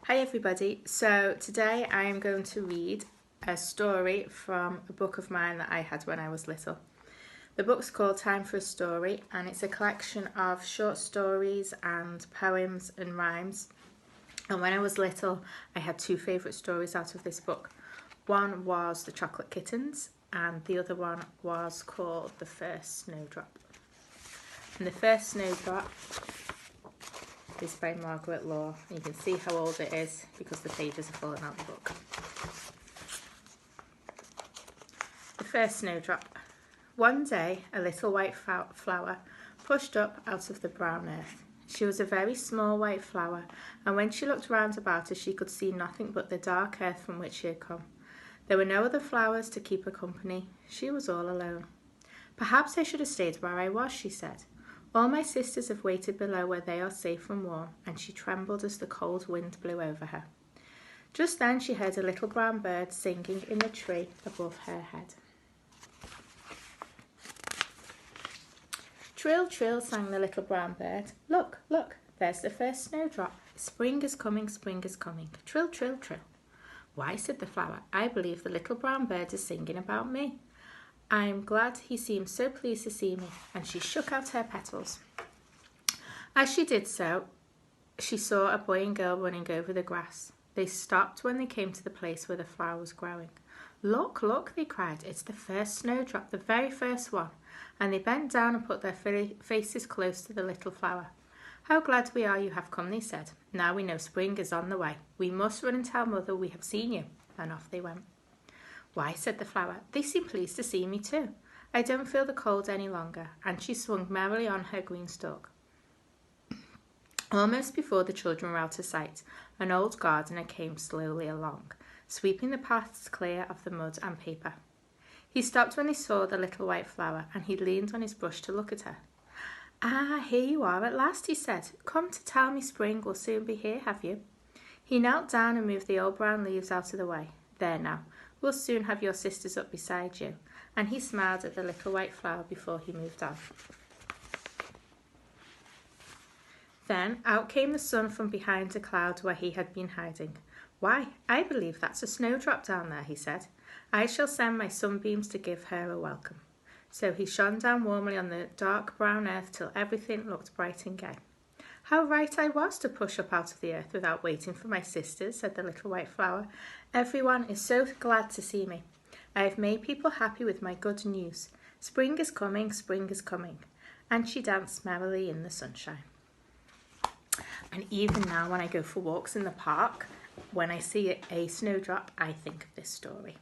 Hi everybody, so today I am going to read a story from a book of mine that I had when I was little. The book's called Time for a Story and it's a collection of short stories and poems and rhymes. And when I was little I had two favourite stories out of this book. One was The Chocolate Kittens and the other one was called The First Snowdrop. And The First Snowdrop is by Margaret Law. You can see how old it is because the pages are falling out of the book. The First Snowdrop. One day a little white flower pushed up out of the brown earth. She was a very small white flower, and when she looked round about her she could see nothing but the dark earth from which she had come. There were no other flowers to keep her company. She was all alone. "Perhaps I should have stayed where I was," she said. "All my sisters have waited below where they are safe and warm," and she trembled as the cold wind blew over her. Just then she heard a little brown bird singing in the tree above her head. "Trill, trill," sang the little brown bird. "Look, look, there's the first snowdrop. Spring is coming, spring is coming. Trill, trill, trill." "Why," said the flower, "I believe the little brown bird is singing about me. I'm glad he seems so pleased to see me," and she shook out her petals. As she did so, she saw a boy and girl running over the grass. They stopped when they came to the place where the flower was growing. "Look, look," they cried, "it's the first snowdrop, the very first one." And they bent down and put their faces close to the little flower. "How glad we are you have come," they said. "Now we know spring is on the way. We must run and tell Mother we have seen you." And off they went. "Why," said the flower, "they seem pleased to see me too. I don't feel the cold any longer," and she swung merrily on her green stalk. Almost before the children were out of sight, an old gardener came slowly along, sweeping the paths clear of the mud and paper. He stopped when he saw the little white flower, and he leaned on his brush to look at her. "Ah, here you are at last," he said. "Come to tell me spring will soon be here, have you?" He knelt down and moved the old brown leaves out of the way. "There now, we'll soon have your sisters up beside you." And he smiled at the little white flower before he moved on. Then out came the sun from behind a cloud where he had been hiding. "Why, I believe that's a snowdrop down there," he said. "I shall send my sunbeams to give her a welcome." So he shone down warmly on the dark brown earth till everything looked bright and gay. "How right I was to push up out of the earth without waiting for my sisters," said the little white flower. "Everyone is so glad to see me. I have made people happy with my good news. Spring is coming, spring is coming." And she danced merrily in the sunshine. And even now when I go for walks in the park, when I see a snowdrop, I think of this story.